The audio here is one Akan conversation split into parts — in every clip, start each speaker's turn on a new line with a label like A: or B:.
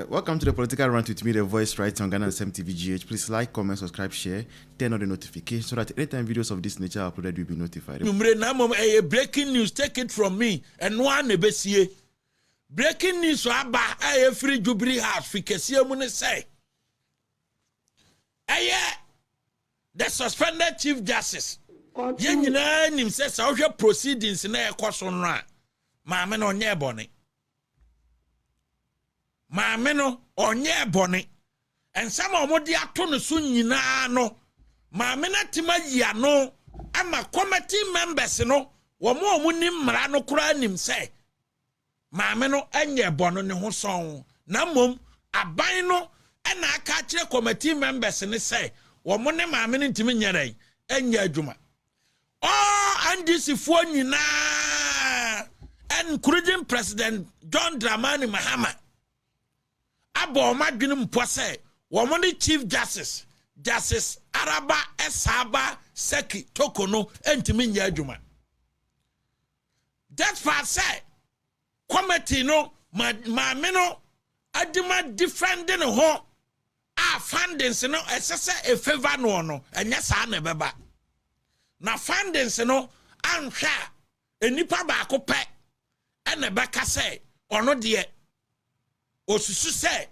A: Welcome to the Political Rant with me, the voice right on Ghana SMTVGH. Please like, comment, subscribe, share, turn on the notification so that anytime videos of this nature are uploaded, you'll be notified.
B: Breaking news, take it from me. And one nebesie. Breaking news aba a free Jubilee House fi kesiye mu ne say. The suspended Chief Justice. Ye nyina nim say sa ohwe proceedings na ekoso no a. Maame no onye bone. Maame no onye bone. And some omodi ato no so nyina no. Maame na tima ya no ama committee members no wo mo nim mra no kura nim say. Maame no enye bone ne ho son. Na mom aban no na aka kire committee members ne say wo mo ne maame no ntimi nyere enye adwuma. And this is for nyina encouraging President John Dramani Mahama. Abo madwene mpo say wo mo ne Chief Justice Araba Esaba Seki Tokono entimi nya adwuma. That's why I say committee no maame no adima defending ho a fundings no esese e favor no enya sa na beba. Na fundings no anhwa enipa ba ko pe ene beka say ono de osusu say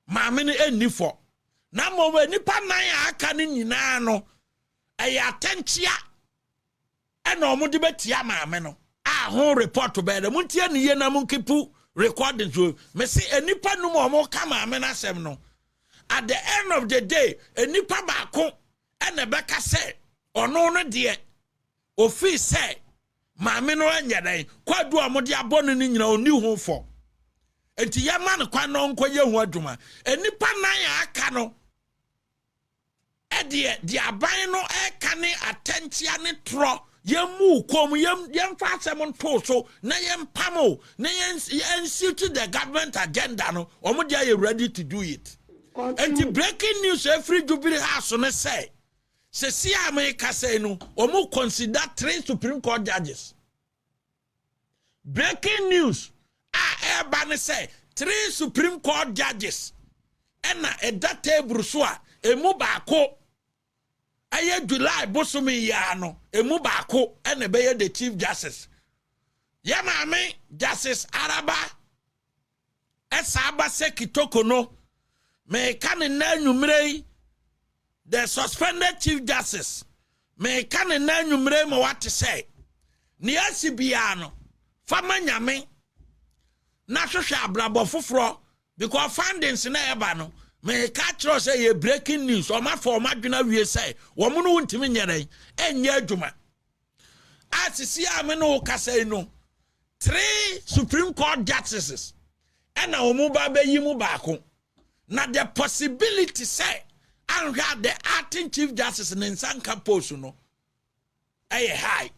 B: maame no enifo na mo enipa nan aka ne nyina no eya atentia ene omo de betia maame no a ho report to bed muntie ne ye na munkepu recording so me say enipa no mo ka maame na asem no at the end of the day enipa ba ko ene beka say ono no de ofi say maame no anya dan kwadu amode abonu ni nyina oni ho fo enti ya man kwa no nkoye hu adwuma enipa nan aka no e de aban no e ka ne atentia ne tro yemu kom yem fa asem nto so na yem pamo na yen suit the government agenda no omo dey ready to do it. And breaking news every Jubilee House no say see America say no omo consider 3 Supreme Court judges. Breaking news everybody say 3 Supreme Court judges and at that table so emu baako aye July bosomi ya no emu baako ene be the Chief Justice ya maame Justice Araba Esaba Seki Tokono me kan na nwumrei the suspended Chief Justice me kan na nwumrei mo what say ni asibia no fama nyame na hwehwe abrabo foforo because findings na eba no me catch us say breaking news o ma for madwena wie say wo mo no ntimi nyere enye adwuma asisi ame no ka say no 3 Supreme Court justices and na omo ba be yimu baako na the possibility say and had the acting Chief Justice in Sanka post no high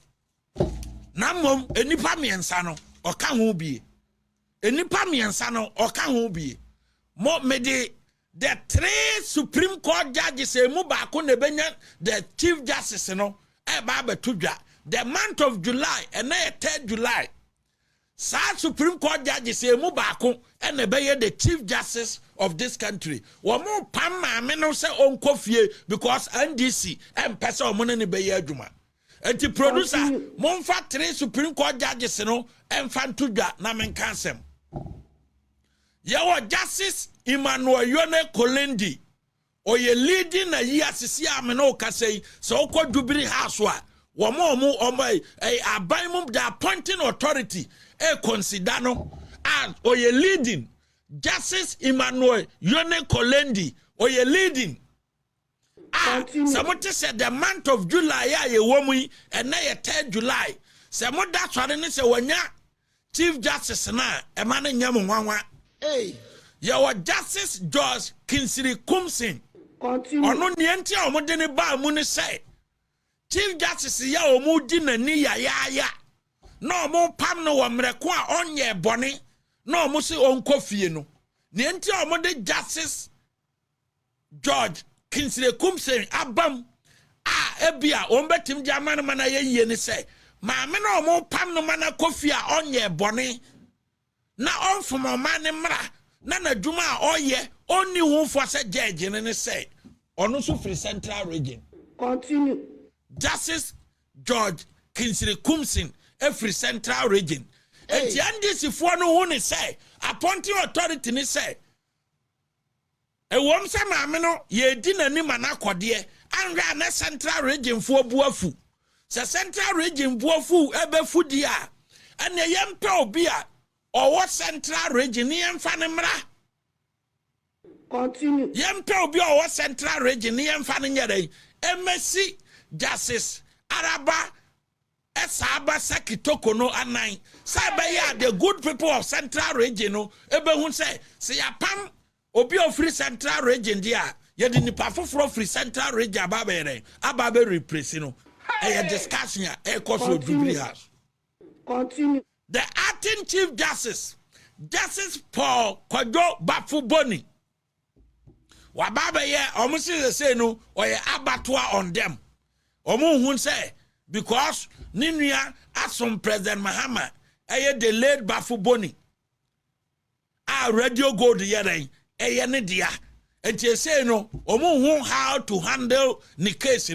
B: na mom enipa miensa no o ka ho bie enipa miensa no o ka ho bie mo me the 3 Supreme Court judges emu baako na benya the Chief Justice no e ba betudwa the month of July and na 3rd July sa Supreme Court judges emu baako and na be the Chief Justice of this country wo mo pam maame no se onko fie because NDC em pese o mo ne be adwuma enti producer monfa 3 Supreme Court judges no emfa ntudwa na menka asem yawo Justice Emmanuel Yone Kolendi oye leading na yi asisi ame no kasei so ko Jubilee House wa wo mo aban mum the appointing authority e consider no and oye leading Justice Emmanuel Yone Kolendi oye leading someone said the month of July ya ye womu and na 3rd July someone that's what ne say wanya Chief Justice na e ma ne nyam nwanwa your Justice George Kinsiri Kumsin ono nienti a omode ne ba mu ne say Chief Justice ya omudi na ni ya no mo pam no wo mreko a onye bone no mo se onko fie no nienti a omode Justice George Kinsiri Kumsin abam ebia ombetim jaman mana ye ne say maame no mo pam no mana kofia onye bone na onfom man mra na nadwuma oye onni hu fo se judge ne say ono so free central region.
C: Continue.
B: Justice George Kingsley Kumsin every central region. And the NDC no one say appointing authority ni say e wom se maame no ye di nanim anakode anhwa na central region fo buafu. Se central region buafu ebefu di a ene yempe obi a owo central region ni yemfa ne mra.
C: Continue.
B: Yempe obi owo central region ni yemfa ne nyere emesi Justice Araba Esaba Sakitoko no anan Sabaya the good people of central region no ebehun say yapam obi of free central region dia yedi nipa foforo free central region ababe replace no e discussion e koso Jubilee House.
C: Continue.
B: The acting Chief Justice Paul Kwadwo Bafuboni wababe ye omusi say no oye abattoir on them. Omo hun say because ninua asom President Mahama eye delayed Bafuboni a radio gold yeren eye ne dia enti say no omo hun how to handle the case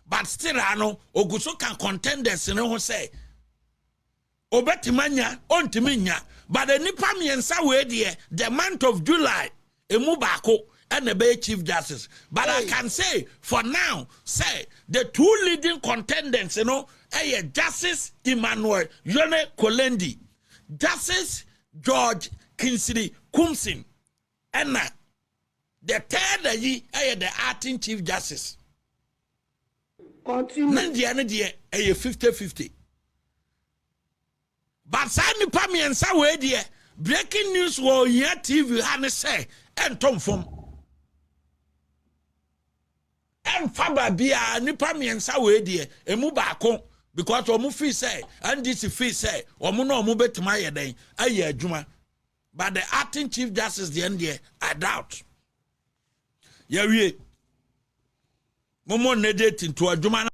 B: but still ano oguso can contenders no ho say obetimanya ontiminya but the nipa miensa we die the month of July emu baako and the Chief Justice. But I can say, for now, say, the two leading contenders, Justice Emmanuel Yone Kolendi, Justice George Kingsley Kumsin, and the third, the acting Chief Justice.
C: Continue.
B: Nandiana, 50-50. But Sani Pami and Sawe, breaking news will yet TV, and say, and Tom from. And Faba Bia nipa miensa we die emu baako because omu fee say and this fee say omu no omu betima ye den aye adwuma but the acting Chief Justice the end there I doubt ya wie momo ne date to adwuma